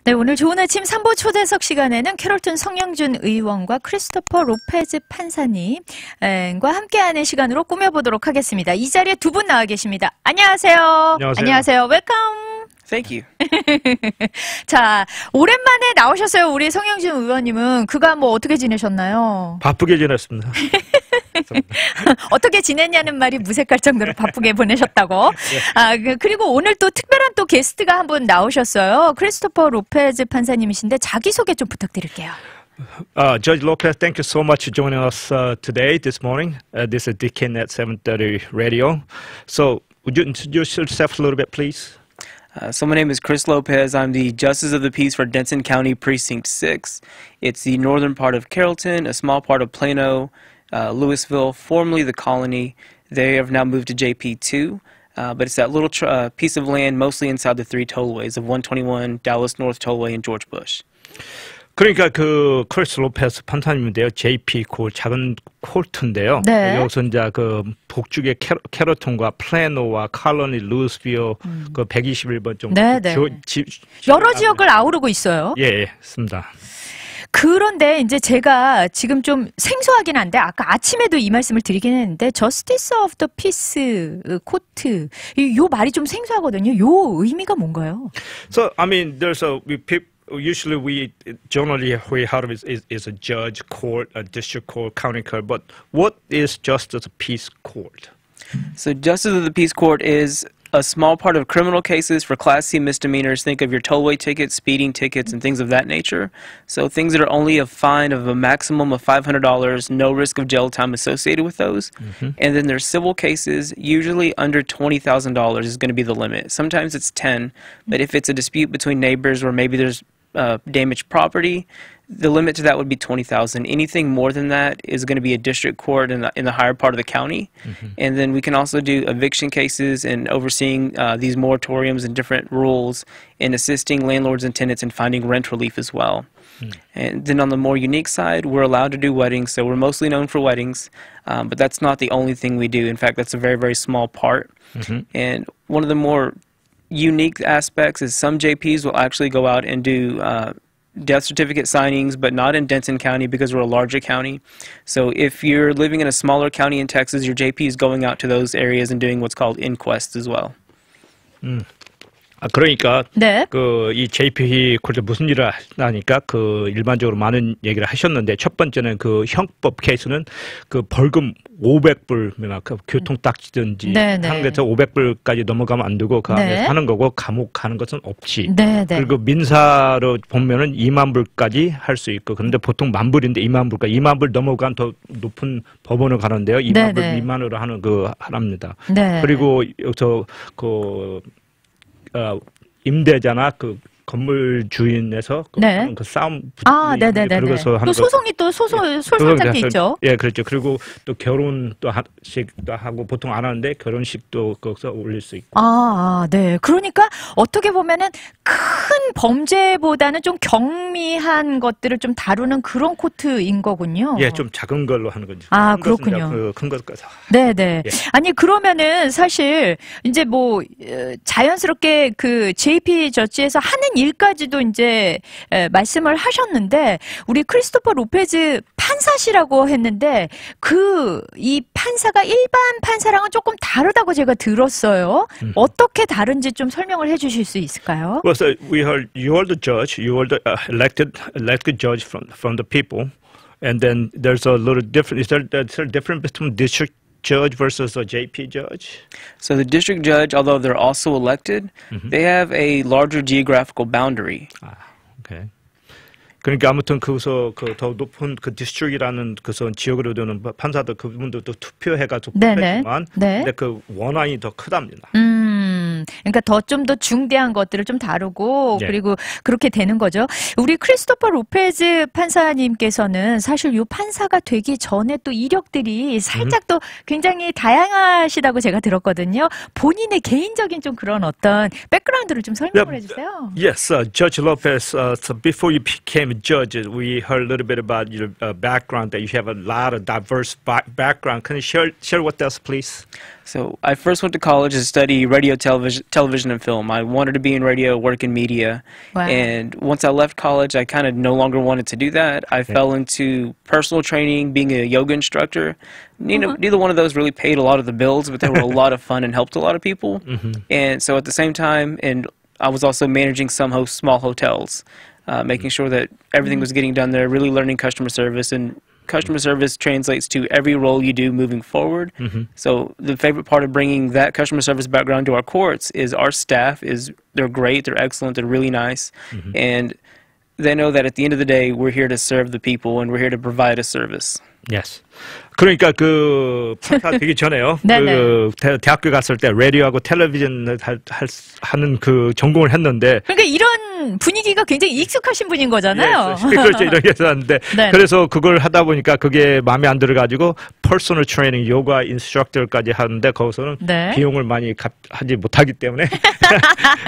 네, 오늘 좋은 아침 3부 초대석 시간에는 캐롤턴 성영준 의원과 크리스토퍼 로페즈 판사님과 함께하는 시간으로 꾸며보도록 하겠습니다. 이 자리에 두 분 나와 계십니다. 안녕하세요. 안녕하세요. 웰컴. Thank you. 자, 오랜만에 나오셨어요. 우리 성영준 의원님은. 그간 뭐 어떻게 지내셨나요? 바쁘게 지냈습니다. 어떻게 지냈냐는 말이 무색할 정도로 바쁘게 보내셨다고. 아, 그리고 오늘 또 특별한 또 게스트가 한 분 나오셨어요. 크리스토퍼 로페즈 판사님이신데 자기소개 좀 부탁드릴게요. Judge Lopez, thank you so much for joining us today, this morning. This is Dknet 730 radio. So, would you introduce yourself a little bit, please? So my name is Chris Lopez. I'm the Justice of the Peace for Denton County Precinct 6. It's the northern part of Carrollton, a small part of Plano, Louisville, formerly the Colony. They have now moved to JP2, but it's that little piece of land mostly inside the three tollways of 121, Dallas North Tollway, and George Bush. 그러니까 그 크리스 로페스 판사님인데요. JP 그 작은 콜트인데요. 네. 여기서 이제 그 북쪽의 캐러톤과 플래노와 칼로니, 루스빌 그 121번 정도. 네, 네. 여러 지역을 아우르고 있어요. 예, 있습니다. 그런데 이제 제가 지금 좀 생소하긴 한데 아까 아침에도 이 말씀을 드리긴 했는데 저스티스 오브 더 피스 코트 요 말이 좀 생소하거든요. 요 의미가 뭔가요? So I mean, there's a usually we generally we heard of is a judge court, a district court, county court. But what is justice of peace court? So Justice of the Peace Court is a small part of criminal cases for Class C misdemeanors. Think of your tollway tickets, speeding tickets, and things of that nature. So things that are only a fine of a maximum of $500, no risk of jail time associated with those. And then there's civil cases, usually under $20,000 is going to be the limit. Sometimes it's 10, but if it's a dispute between neighbors or maybe there's damaged property, the limit to that would be $20,000. Anything more than that is going to be a district court in the higher part of the county. And then we can also do eviction cases and overseeing these moratoriums and different rules and assisting landlords and tenants in finding rent relief as well. And then on the more unique side, we're allowed to do weddings, so we're mostly known for weddings, but that's not the only thing we do. In fact, that's a very, very small part. And one of the more unique aspects is some JPs will actually go out and do death certificate signings, but not in Denton County because we're a larger county. So if you're living in a smaller county in Texas, your JP is going out to those areas and doing what's called inquests as well. 그러니까 네. 그 이 JP 콜트 무슨 일을 하니까 그 일반적으로 많은 얘기를 하셨는데 첫 번째는 그 형법 케이스는 그 벌금 500불이나 그 교통 딱지든지 한국에서 500불까지 넘어가면 안 되고 그 안에서 하는 거고 감옥 가는 것은 없지. 그리고 민사로 보면은 2만 불까지 할 수 있고 그런데 보통 10,000불인데 2만 불까지 2만 불 넘어간 더 높은 법원을 가는데요. 2만 불 미만으로 하는 그 하랍니다. 그리고 여기서 그 임대자나 그 건물 주인에서 그 싸움 그러고서 하는 또 소송이 또 솔선잡기 있죠. 예, 그렇죠. 그리고 또 결혼 또 하고 보통 안 하는데 결혼식도 거기서 올릴 수 있고. 네. 그러니까 어떻게 보면은 큰 범죄보다는 좀 경미한 것들을 좀 다루는 그런 코트인 거군요. 예, 좀 작은 걸로 하는 거죠. 그렇군요. 큰 것까지. 네. 예. 아니 그러면은 사실 이제 뭐 자연스럽게 그 JP 저지에서 하는 일까지도 이제 말씀을 하셨는데 우리 크리스토퍼 로페즈 판사시라고 했는데 이 판사가 일반 판사랑은 조금 다르다고 제가 들었어요. 어떻게 다른지 좀 설명을 해주실 수 있을까요? Well, so we heard you are the judge, you are the elected judge from the people, and then there's a little different. Is there a difference between district judge versus a JP judge? So the district judge, although they're also elected, they have a larger geographical boundary. Okay. 그러니까 아무튼 그래서 그 더 높은 그 디스트릭이라는 그선 지역으로 되는 판사들 그분들도 투표해가지고 뽑혔지만, 근데 그 원안이 더 크답니다. 그러니까 좀 더 중대한 것들을 좀 다루고 그리고 그렇게 되는 거죠. 우리 크리스토퍼 로페즈 판사님께서는 사실 이 판사가 되기 전에 또 이력들이 살짝 또 굉장히 다양하시다고 제가 들었거든요. 본인의 개인적인 좀 그런 어떤 백그라운드를 좀 설명을 해주세요. Yes, Judge Lopez. So before you became a judge, we heard a little bit about your background. That you have a lot of diverse background. Can you share with us, please? So I first went to college to study radio, television, television and film. I wanted to be in radio, work in media. Wow. And once I left college, I kind of no longer wanted to do that. I fell into personal training, being a yoga instructor. Neither one of those really paid a lot of the bills, but they were a lot of fun and helped a lot of people. And so at the same time, and I was also managing some small hotels, making sure that everything was getting done there, really learning customer service. And customer service translates to every role you do moving forward. So the favorite part of bringing that customer service background to our courts is our staff they're great, they're excellent, they're really nice. And they know that at the end of the day, we're here to serve the people and we're here to provide a service. Yes. 그러니까 그 판사 되기 전에요. 그 대학교 갔을 때 라디오하고 텔레비전을 하는 그 전공을 했는데. 그러니까 이런 분위기가 굉장히 익숙하신 분인 거잖아요. 그렇죠. 이런 게 있었는데. 그래서 그걸 하다 보니까 그게 마음에 안 들어가지고 퍼스널 트레이닝, 요가 인스트럭터까지 하는데 거기서는 비용을 많이 하지 못하기 때문에.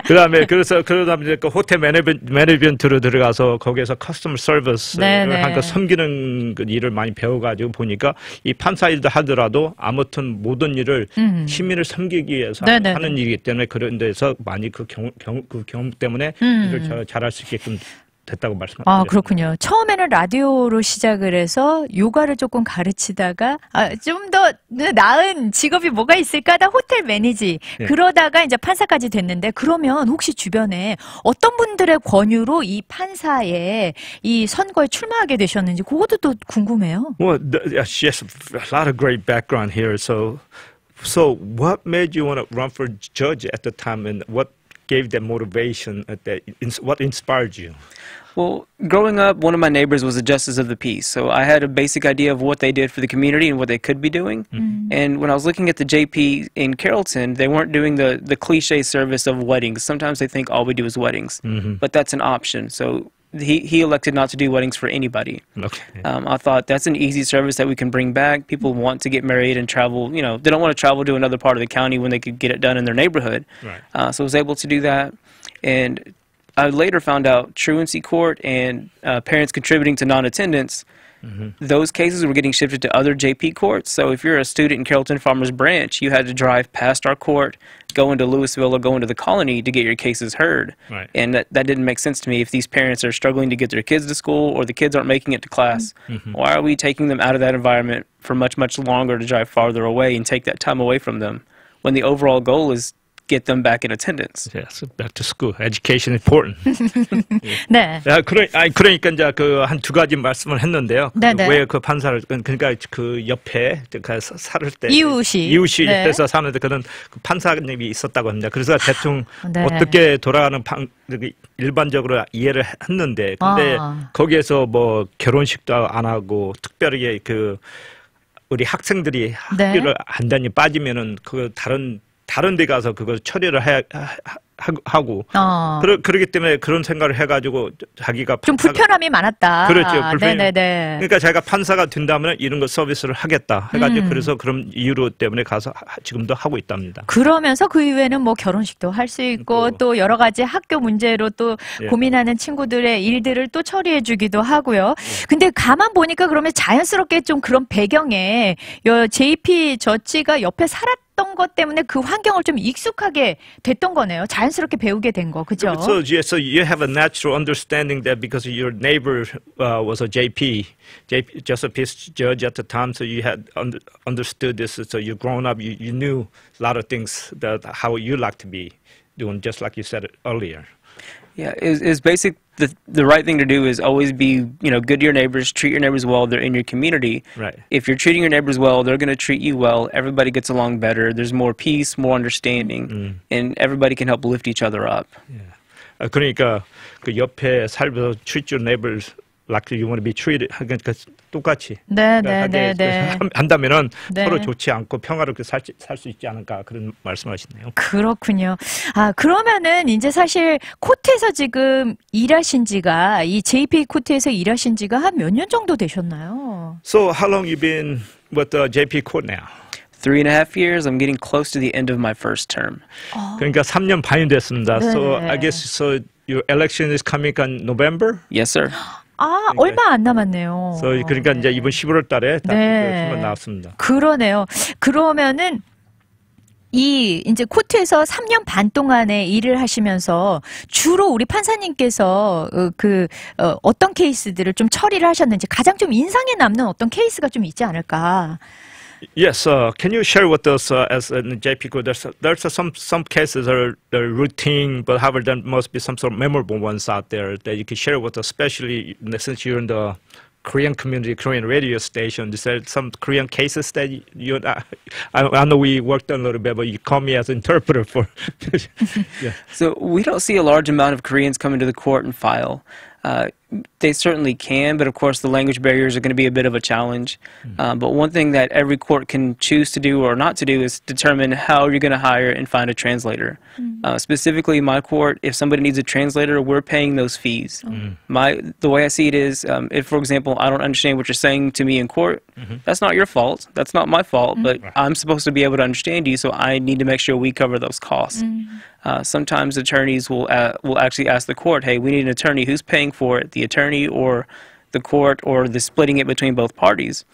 그다음에 그러다 보니까 호텔 매니지먼트로 들어가서 거기에서 커스터머 서비스를 하니까 섬기는 그 일을 많이 배워가지고 보니까 이 판사 일도 하더라도 아무튼 모든 일을 시민을 섬기기 위해서 하는 일이기 때문에 그런 데서 많이 그 경험 때문에 일을 잘할 수 있게끔 됐다고 말씀하셨죠. 아, 그렇군요. 처음에는 라디오로 시작을 해서 요가를 조금 가르치다가 좀 더 나은 직업이 뭐가 있을까 하다 호텔 매니지 그러다가 이제 판사까지 됐는데 그러면 혹시 주변에 어떤 분들의 권유로 이 판사의 이 선거에 출마하게 되셨는지 그것도 또 궁금해요. Well, she has a lot of great background here. So what made you want to run for judge at the time, and what gave that motivation? What inspired you? Well, growing up, one of my neighbors was a justice of the peace, so I had a basic idea of what they did for the community and what they could be doing. And when I was looking at the JP in Carrollton, they weren't doing the cliche service of weddings. Sometimes they think all we do is weddings, but that's an option. So he elected not to do weddings for anybody. Okay. I thought that's an easy service that we can bring back. People want to get married and travel. You know, they don't want to travel to another part of the county when they could get it done in their neighborhood. Right. So I was able to do that. And I later found out truancy court and parents contributing to non-attendance, those cases were getting shifted to other JP courts. So if you're a student in Carrollton Farmers Branch, you had to drive past our court, go into Louisville or go into the colony to get your cases heard. Right. And that didn't make sense to me. If these parents are struggling to get their kids to school or the kids aren't making it to class, why are we taking them out of that environment for much, much longer to drive farther away and take that time away from them when the overall goal is get them back in attendance. Yes, back to school. Education is important. 네. 그러니까 이제 그 한 두 가지 말씀을 했는데요. 왜 그 판사를 그러니까 그 옆에 살을 때 이웃이 해서 사는데 그런 그 판사님이 있었다고 합니다. 그래서 대충 어떻게 돌아가는 일반적으로 이해를 했는데 근데 거기에서 뭐 결혼식도 안 하고 특별하게 그 우리 학생들이 학교를 안다니 빠지면은 그 다른 데 가서 그걸 처리를 하고 그러기 때문에 그런 생각을 해가지고 자기가 좀 불편함이 많았다. 그렇죠. 그러니까 자기가 판사가 된다면 이런 거 서비스를 하겠다 해가지고 그래서 그런 이유로 때문에 가서 지금도 하고 있답니다. 그러면서 그 이후에는 뭐 결혼식도 할 수 있고 또 여러 가지 학교 문제로 또 고민하는 친구들의 일들을 또 처리해주기도 하고요. 근데 가만 보니까 그러면 자연스럽게 좀 그런 배경에 JP 저치가 옆에 살았던 것 때문에 그 환경을 좀 익숙하게 됐던 거네요. 자연스럽게 배우게 된 거, 그죠? So you have a natural understanding that because your neighbor was a JP, just a peace judge at the time, so you had understood this. So you grown up, you knew a lot of things that how you like to be doing, just like you said earlier. Yeah, it's basic. The right thing to do is always be, good to your neighbors, treat your neighbors well. They're in your community. Right. If you're treating your neighbors well, they're going to treat you well. Everybody gets along better. There's more peace, more understanding, and everybody can help lift each other up. Yeah. 그러니까 그 옆에 살면서 treat your neighbors like you want to be treated. 그러니까 똑같이 한다면은 서로 좋지 않고 평화롭게 살 수 있지 않을까 그런 말씀하시네요. 그렇군요. 그러면은 이제 사실 코트에서 지금 일하신 지가 이 JP 코트에서 일하신 지가 한 몇 년 정도 되셨나요? So how long you been with the JP court now? 3.5 years. I'm getting close to the end of my first term. 그러니까 3년 반이 됐습니다. So I guess your election is coming in November? Yes, sir. 얼마 안 남았네요. 그러니까 이제 이번 11월 달에 딱 나왔습니다. 그러네요. 그러면은 이제 코트에서 3년 반 동안의 일을 하시면서 주로 우리 판사님께서 어떤 케이스들을 좀 처리를 하셨는지 가장 좀 인상에 남는 어떤 케이스가 좀 있지 않을까? Yes, can you share with us as in JP Court? There's some cases are routine, but however there must be some sort of memorable ones out there that you can share with us, especially since you're in the Korean community, Korean radio station. Is there some Korean cases that you I know we worked on a little bit, but you call me as interpreter for. Yeah. So we don't see a large amount of Koreans coming to the court and file. They certainly can, but of course the language barriers are going to be a bit of a challenge. But one thing that every court can choose to do or not to do is determine how you're going to hire and find a translator. Specifically, my court, if somebody needs a translator, we're paying those fees. The way I see it is, if, for example, I don't understand what you're saying to me in court, that's not your fault. That's not my fault, but I'm supposed to be able to understand you, so I need to make sure we cover those costs. Sometimes attorneys will actually ask the court, hey, we need an attorney. Who's paying for it, the attorney or the court, or the splitting it between both parties?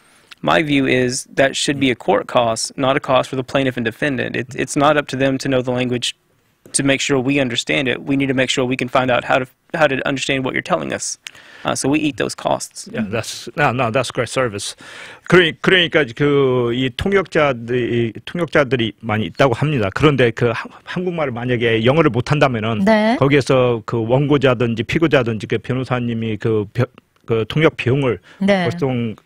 My view is that should be a court cost, not a cost for the plaintiff and defendant. It's not up to them to know the language to make sure we understand it. We need to make sure we can find out how to understand what you're telling us. So we eat those costs. Yeah, that's great service. 그러니까 이 통역자들이 많이 있다고 합니다. 그런데 그 한국말을 만약에 영어를 못 한다면은 네. 거기에서 그 원고자든지 피고자든지 그 변호사님이 그 통역 비용을 네. 보통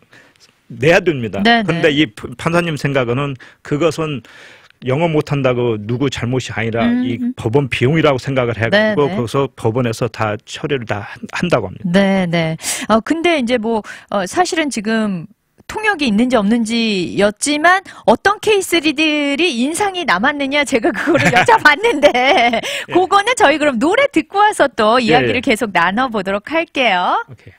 내야 됩니다. 네, 그런데 네. 이 판사님 생각은 그것은 영어 못한다고 누구 잘못이 아니라 이 법원 비용이라고 생각을 해가지고 네, 거기서 법원에서 다 처리를 다 한다고 합니다. 네, 네. 근데 이제 사실은 지금 통역이 있는지 없는지였지만 어떤 케이스들이 인상이 남았느냐 제가 그거를 여쭤봤는데 그거는 저희 그럼 노래 듣고 와서 또 이야기를 계속 나눠보도록 할게요. 오케이.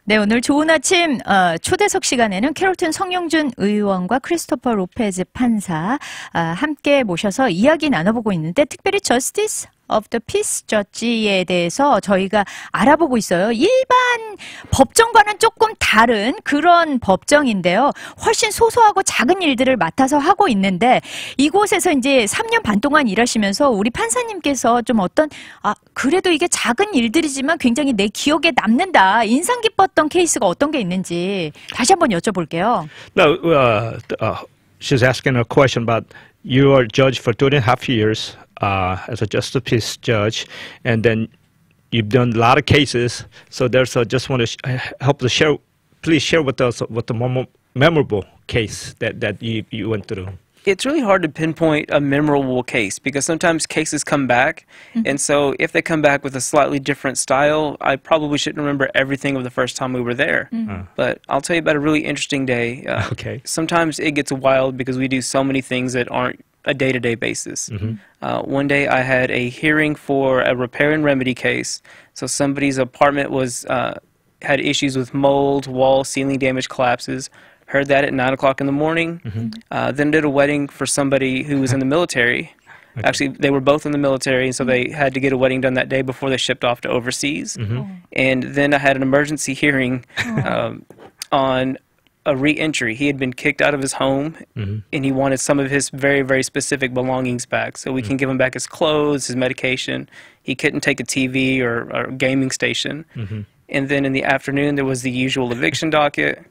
네, 오늘 좋은 아침 초대석 시간에는 캐롤튼 성영준 의원과 크리스토퍼 로페즈 판사 함께 모셔서 이야기 나눠보고 있는데 특별히 저스티스 of the Peace Judge에 대해서 저희가 알아보고 있어요. 일반 법정과는 조금 다른 그런 법정인데요. 훨씬 소소하고 작은 일들을 맡아서 하고 있는데 이곳에서 이제 3년 반 동안 일하시면서 우리 판사님께서 좀 그래도 이게 작은 일들이지만 굉장히 내 기억에 남는다. 인상 깊었던 케이스가 어떤 게 있는지 다시 한번 여쭤볼게요. No, she's asking a question about you are judge for 2.5 years. As a justice peace judge, and then you've done a lot of cases. So there's just want to help to share. Please share with us what the memorable case that you went through. It's really hard to pinpoint a memorable case because sometimes cases come back, and so if they come back with a slightly different style, I probably shouldn't remember everything of the first time we were there. But I'll tell you about a really interesting day. Okay. Sometimes it gets wild because we do so many things that aren't a day-to-day basis. One day I had a hearing for a repair and remedy case. So somebody's apartment had issues with mold, wall, ceiling damage, collapses. Heard that at 9 o'clock in the morning. Then did a wedding for somebody who was in the military. Okay. Actually, they were both in the military, and so they had to get a wedding done that day before they shipped off to overseas. And then I had an emergency hearing on a re-entry. He had been kicked out of his home, and he wanted some of his very, very specific belongings back. So we can give him back his clothes, his medication. He couldn't take a TV or a gaming station. And then in the afternoon, there was the usual eviction docket,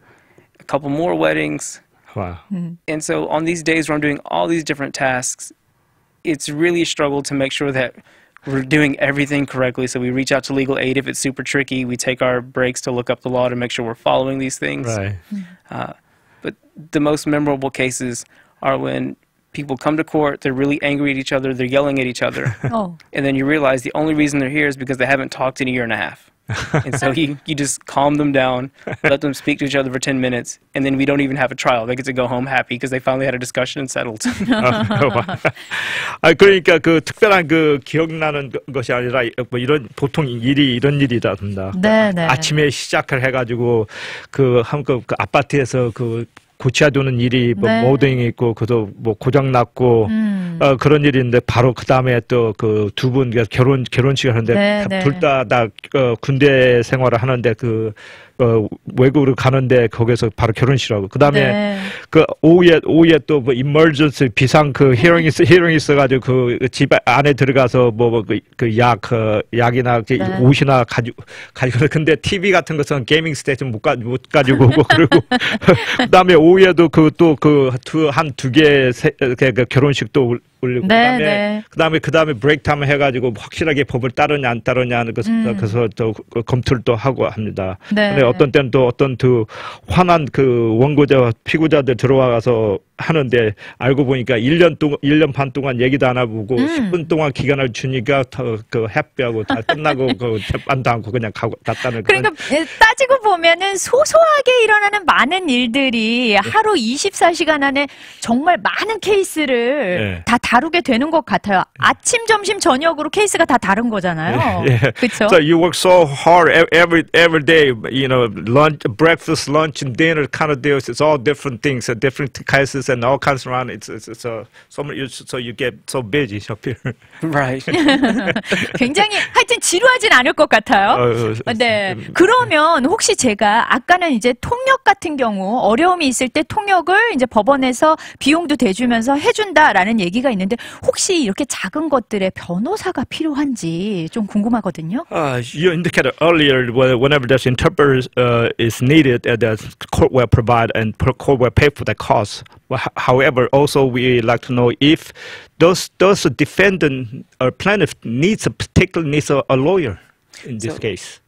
a couple more weddings. Wow. And so on these days where I'm doing all these different tasks, it's really a struggle to make sure that we're doing everything correctly. So we reach out to legal aid if it's super tricky. We take our breaks to look up the law to make sure we're following these things. Right. But the most memorable cases are when people come to court, they're really angry at each other, they're yelling at each other. And then you realize the only reason they're here is because they haven't talked in a year and a half. And so you just calm them down, let them speak to each other for 10 minutes, and then we don't even have a trial. They get to go home happy because they finally had a discussion and settled. 그러니까 그 특별한 그 기억나는 것이 아니라 뭐 이런 보통 일이 이런 일이라든가. 네네. 아침에 시작을 해가지고 그 한국 그 아파트에서 그 고쳐야 되는 일이 뭐 모딩이 있고 그도 뭐 고장 났고 그런 일인데 바로 그 다음에 또 그 두 분 결혼식을 하는데 둘 다 군대 생활을 하는데 그 외국으로 가는데 거기서 바로 결혼식하고 그 다음에 그 오후에 또 뭐 emergency 비상 그 히어링 있어가지고 그 집 안에 들어가서 약이나 옷이나 가지고 근데 TV 같은 것은 게이밍 스테이션 못 가지고 오고 그리고 그다음에 오후에도 한 두 개 결혼식도 올리고 그다음에 브레이크 타임 해가지고 확실하게 법을 따르냐 안 따르냐 그래서 또 검토를 또 하고 합니다. 근데 어떤 때는 또 어떤 화난 원고자 피고자들 들어와서 하는데 알고 보니까 1년 반 동안 얘기도 안 해보고 10분 동안 기간을 주니까 해피하고 다 끝나고 재판도 않고 그냥 갔다는. 그러니까 따지고 보면은 소소하게 일어나는 많은 일들이 하루 24시간 안에 정말 많은 케이스를 다 다루게 되는 것 같아요. 아침, 점심, 저녁으로 케이스가 다 다른 거잖아요. 그렇죠? So you work so hard every day, you know, lunch, breakfast, lunch, and dinner kind of deals. It's all different things, different cases, and all kinds around. So you get so busy up here. Right. 굉장히 하여튼 지루하진 않을 것 같아요. 네. 그러면 혹시 제가 아까는 이제 통역 같은 경우 어려움이 있을 때 통역을 이제 법원에서 비용도 대주면서 해준다라는 얘기가 있는데 혹시 이렇게 작은 것들에 변호사가 필요한지 좀 궁금하거든요. You indicated earlier whenever there's interpreter is needed, the court will provide and court will pay for the cost. However, also we like to know if does a defendant or plaintiff needs a lawyer in this case.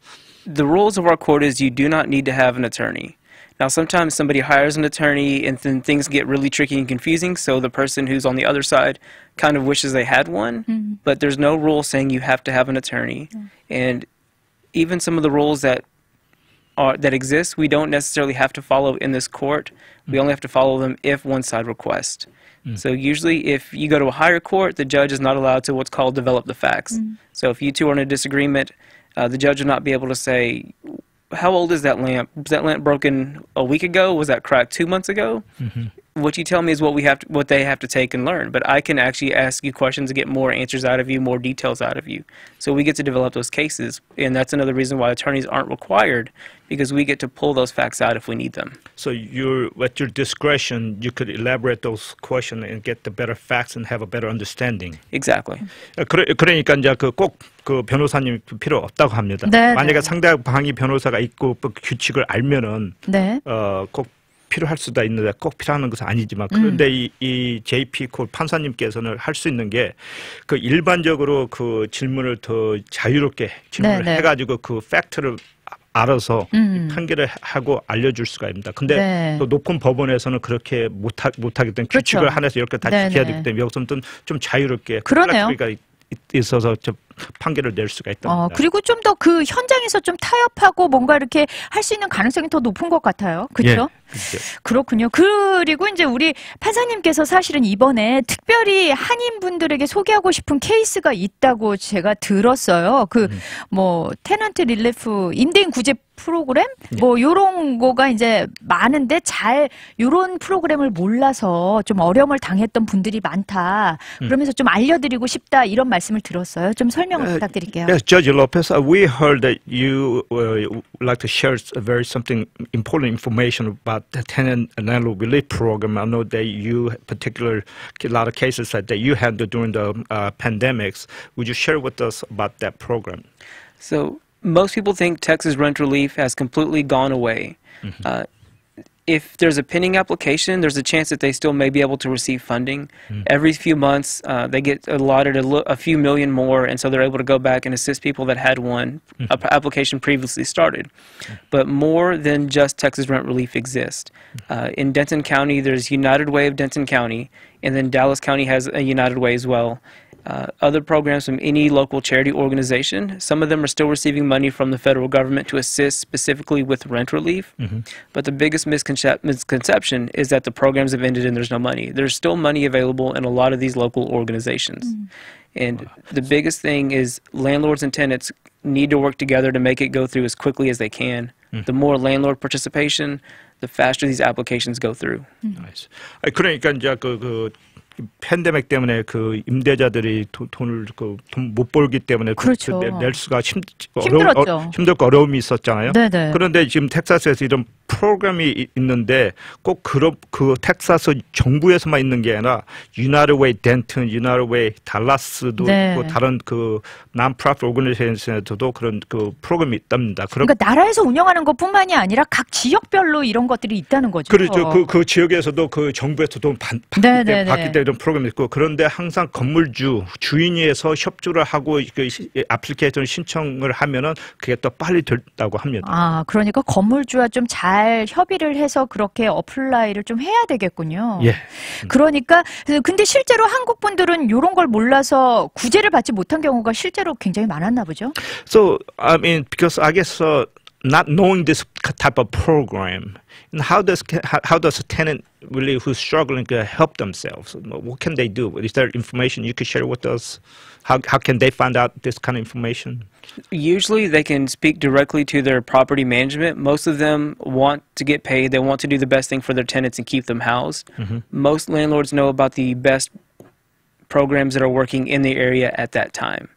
The rules of our court is you do not need to have an attorney. Now, sometimes somebody hires an attorney and then things get really tricky and confusing, so the person who's on the other side kind of wishes they had one, but there's no rule saying you have to have an attorney. And even some of the rules that exist, we don't necessarily have to follow in this court. We only have to follow them if one side requests. So usually if you go to a higher court, the judge is not allowed to what's called develop the facts. So if you two are in a disagreement, the judge will not be able to say, how old is that lamp? Was that lamp broken a week ago? Was that cracked 2 months ago? What you tell me is what they have to take and learn. But I can actually ask you questions to get more answers out of you, more details out of you. So we get to develop those cases, and that's another reason why attorneys aren't required, because we get to pull those facts out if we need them. So at your discretion, you could elaborate those questions and get the better facts and have a better understanding. Exactly. 그러니까 이제 꼭 변호사님 필요 없다고 합니다. 만약에 상대방이 변호사가 있고 규칙을 알면은 꼭 필요할 수도 있는데 꼭 필요한 것은 아니지만 그런데 이 JP 콜 판사님께서는 할 수 있는 게 일반적으로 질문을 더 자유롭게 질문을 해가지고 팩트를 알아서 판결을 하고 알려줄 수가 있습니다. 근데 또 높은 법원에서는 그렇게 못하기 때문에 규칙을 하나에서 이렇게 다 지켜야 되기 때문에 여기서는 좀 자유롭게 그러네요. 있어서 판결을 낼 수가 있다. 그리고 좀 더 그 현장에서 좀 타협하고 뭔가 이렇게 할 수 있는 가능성이 더 높은 것 같아요. 그렇죠? 그렇군요. 그리고 이제 우리 판사님께서 사실은 이번에 특별히 한인분들에게 소개하고 싶은 케이스가 있다고 제가 들었어요. 테넌트 릴리프 임대인 구제 프로그램 요런 거가 이제 많은데 요런 프로그램을 몰라서 좀 어려움을 당했던 분들이 많다. 그러면서 좀 알려드리고 싶다 이런 말씀을 들었어요. 좀 설명을 부탁드릴게요. Yes, Judge Lopez, we heard that you would like to share something important information about the tenant and landlord relief program. I know that you a lot of cases that you handled during the pandemics. Would you share with us about that program? So most people think Texas rent relief has completely gone away. If there's a pending application, there's a chance that they still may be able to receive funding. Every few months, they get allotted a few million more, and so they're able to go back and assist people that had one application previously started. But more than just Texas rent relief exists. In Denton County, there's United Way of Denton County, and then Dallas County has a United Way as well. Other programs from any local charity organization. Some of them are still receiving money from the federal government to assist specifically with rent relief. But the biggest misconception is that the programs have ended and there's no money. There's still money available in a lot of these local organizations. And the biggest thing is landlords and tenants need to work together to make it go through as quickly as they can. The more landlord participation, the faster these applications go through. Nice. 그러니까 이제 팬데믹 때문에 임대자들이 돈을 돈 못 벌기 때문에 그렇죠. 낼 수가 힘들었죠. 힘들고 어려움이 있었잖아요. 그런데 지금 텍사스에서 이런 프로그램이 있는데 꼭 그 텍사스 정부에서만 있는 게 아니라 United Way 덴튼, United Way 달라스도 네. 있고 다른 그 non-profit organization에서도 그런 그 프로그램이 있답니다. 그러니까 나라에서 운영하는 것뿐만이 아니라 각 지역별로 이런 것들이 있다는 거죠. 그렇죠. 그 지역에서도 그 정부에서도 받기 때문에 이런 프로그램이 있고 그런데 항상 건물주 주인에서 협조를 하고 그 애플리케이션 신청을 하면은 그게 또 빨리 된다고 합니다. 아, 그러니까 건물주와 좀 잘 협의를 해서 그렇게 어플라이를 좀 해야 되겠군요. 예. 그러니까 근데 실제로 한국 분들은 이런 걸 몰라서 구제를 받지 못한 경우가 실제로 굉장히 많았나 보죠. So I mean, because I guess not knowing this type of program, and how does a tenant really who's struggling help themselves? What can they do? Is there information you could share with us? How can they find out this kind of information? Usually they can speak directly to their property management. Most of them want to get paid. They want to do the best thing for their tenants and keep them housed. Most landlords know about the best programs that are working in the area at that time.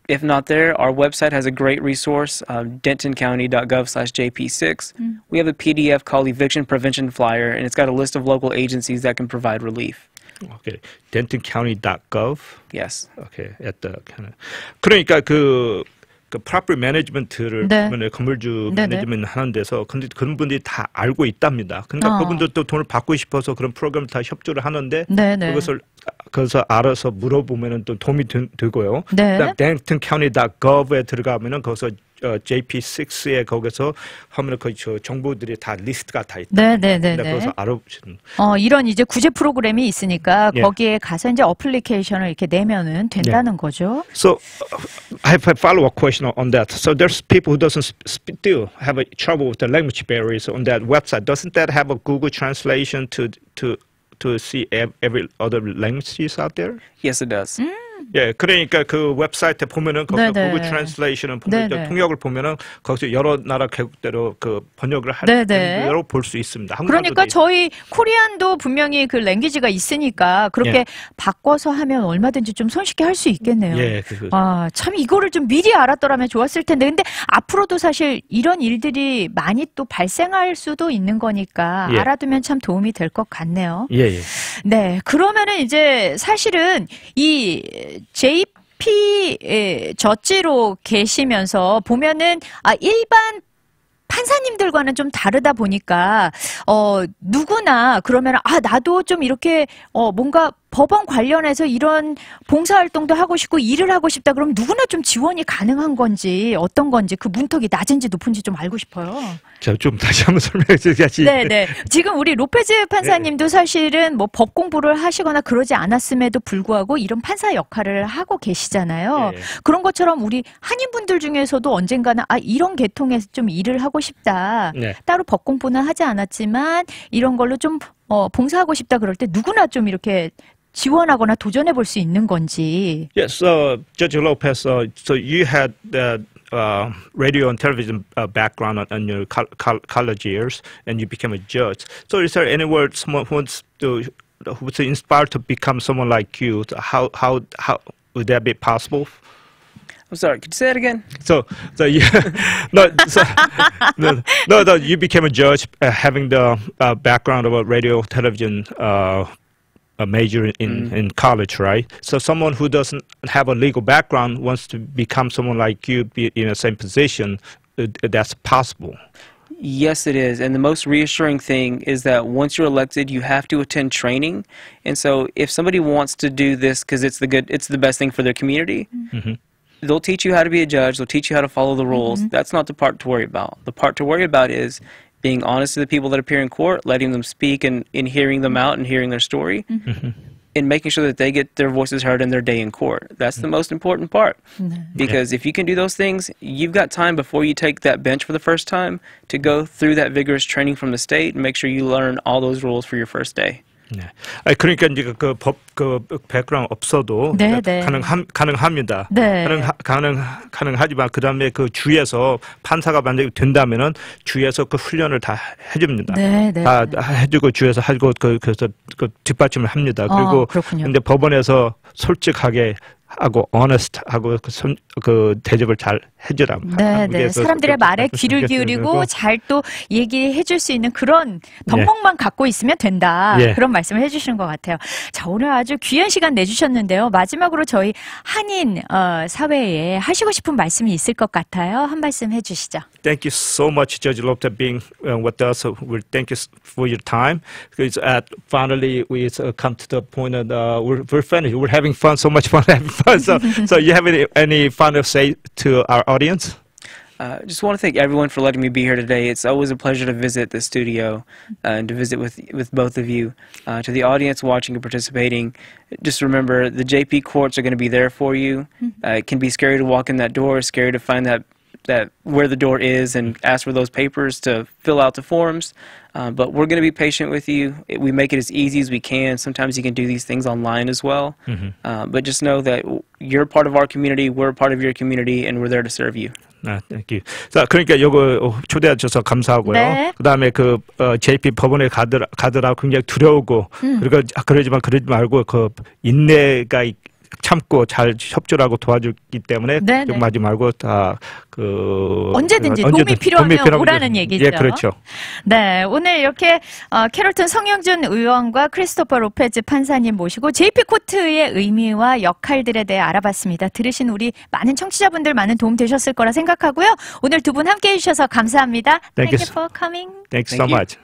If not there, our website has a great resource, dentoncounty.gov/JP6. We have a PDF called Eviction Prevention Flyer, and it's got a list of local agencies that can provide relief. Okay, dentoncounty.gov. Yes. Okay, at the kind of. 그러니까 그 property management를 보면 건물주 매니지먼트 하는 데서 근데 그런 분들이 다 알고 있답니다. 그러니까 그분들도 돈을 받고 싶어서 그런 프로그램 다 협조를 하는데 그것을 그래서 알아서 물어보면은 또 도움이 되고요. 그다음 dentoncounty.gov에 들어가면은 거기서 JP6에 거기서 하면 그 정보들이 다 리스트가 다 있다. 그래서 알아보시는. 이런 이제 구제 프로그램이 있으니까 거기에 가서 이제 어플리케이션을 이렇게 내면은 된다는 거죠. So I have a follow-up question on that. So there's people who still have a trouble with the language barriers on that website. Doesn't that have a Google translation to see every other languages out there? Yes, it does. 예, 그러니까 그 웹사이트에 보면은 거기서 구글 트랜슬레이션은 보면 통역을 보면은 거기서 여러 나라 개국대로 그 번역을 할 대로 볼 수 있습니다. 그러니까 저희 코리안도 분명히 그 랭귀지가 있으니까 그렇게 바꿔서 하면 얼마든지 좀 손쉽게 할 수 있겠네요. 예, 아, 참 이거를 좀 미리 알았더라면 좋았을 텐데. 근데 앞으로도 사실 이런 일들이 많이 또 발생할 수도 있는 거니까 알아두면 참 도움이 될 것 같네요. 네, 그러면은 이제 사실은 이 JP 저지로 계시면서 보면은 일반 판사님들과는 좀 다르다 보니까 누구나 그러면 나도 좀 이렇게 뭔가 법원 관련해서 이런 봉사활동도 하고 싶고 일을 하고 싶다 그러면 누구나 좀 지원이 가능한 건지 어떤 건지 그 문턱이 낮은지 높은지 좀 알고 싶어요. 자, 좀 다시 한번 설명해 주셔야지. 네네. 지금 우리 로페즈 판사님도 사실은 뭐 법 공부를 하시거나 그러지 않았음에도 불구하고 이런 판사 역할을 하고 계시잖아요. 그런 것처럼 우리 한인분들 중에서도 언젠가는 이런 계통에서 좀 일을 하고 싶다. 따로 법 공부는 하지 않았지만 이런 걸로 좀 봉사하고 싶다 그럴 때 누구나 좀 이렇게 지원하거나 도전해 볼 수 있는 건지. Yes, Judge Lopez, so you had the radio and television background on your college years, and you became a judge. So, is there anywhere someone who wants who's inspired to become someone like you? How would that be possible? I'm sorry, could you say that again? So you, no, you became a judge having the background of a radio, television a major in college, right? So someone who doesn't have a legal background wants to become someone like you, be in the same position, that's possible. Yes, it is. And the most reassuring thing is that once you're elected, you have to attend training. And so if somebody wants to do this because it's the best thing for their community, they'll teach you how to be a judge. They'll teach you how to follow the rules. That's not the part to worry about. The part to worry about is being honest to the people that appear in court, letting them speak and hearing them out and hearing their story, and making sure that they get their voices heard in their day in court. That's the most important part. Because if you can do those things, you've got time before you take that bench for the first time to go through that vigorous training from the state and make sure you learn all those rules for your first day. 네. 그러니까 이제 그 법 백그라운드 없어도 가능합니다. 가능하지만 그 다음에 그 주에서 판사가 만약에 된다면은 주에서 그 훈련을 다 해줍니다. 다 해주고 주에서 하고 그래서 그 뒷받침을 합니다. 그리고 근데 법원에서 솔직하게 하고 honest하고 그 대접을 잘 해주라. 네. 사람들의 말에 귀를 기울이고 잘 또 얘기해줄 수 있는 그런 덕목만 갖고 있으면 된다. 그런 말씀을 해주시는 것 같아요. 자, 오늘 아주 귀한 시간 내주셨는데요. 마지막으로 저희 한인 사회에 하시고 싶은 말씀이 있을 것 같아요. 한 말씀 해주시죠. Thank you so much, Judge Lopta, being with us. We'll thank you for your time. Because finally we come to the point that we're finished. We're having fun, so much fun having fun. So you have any final say to our audience? Just want to thank everyone for letting me be here today. It's always a pleasure to visit the studio and to visit with both of you. To the audience watching and participating, just remember the JP courts are going to be there for you. It can be scary to walk in that door, scary to find that where the door is and ask for those papers to fill out the forms. But we're going to be patient with you. We make it as easy as we can. Sometimes you can do these things online as well. But just know that you're part of our community, we're part of your community, and we're there to serve you. Thank you. 자, 그러니까 요거 초대해 주셔서 감사하고요. 네. 그다음에 그 JP 법원에 가더라 굉장히 두려우고 그리고 그러지 말고 그 인내가 참고 잘 협조하고 도와주기 때문에 걱정하지 말고 다 언제든지 도움이 필요하면 오라는 얘기죠. 예, 그렇죠. 네, 오늘 이렇게 캐롤턴 성영준 의원과 크리스토퍼 로페즈 판사님 모시고 JP 코트의 의미와 역할들에 대해 알아봤습니다. 들으신 우리 많은 청취자분들 많은 도움 되셨을 거라 생각하고요. 오늘 두 분 함께해 주셔서 감사합니다. Thank you for coming. Thanks so much.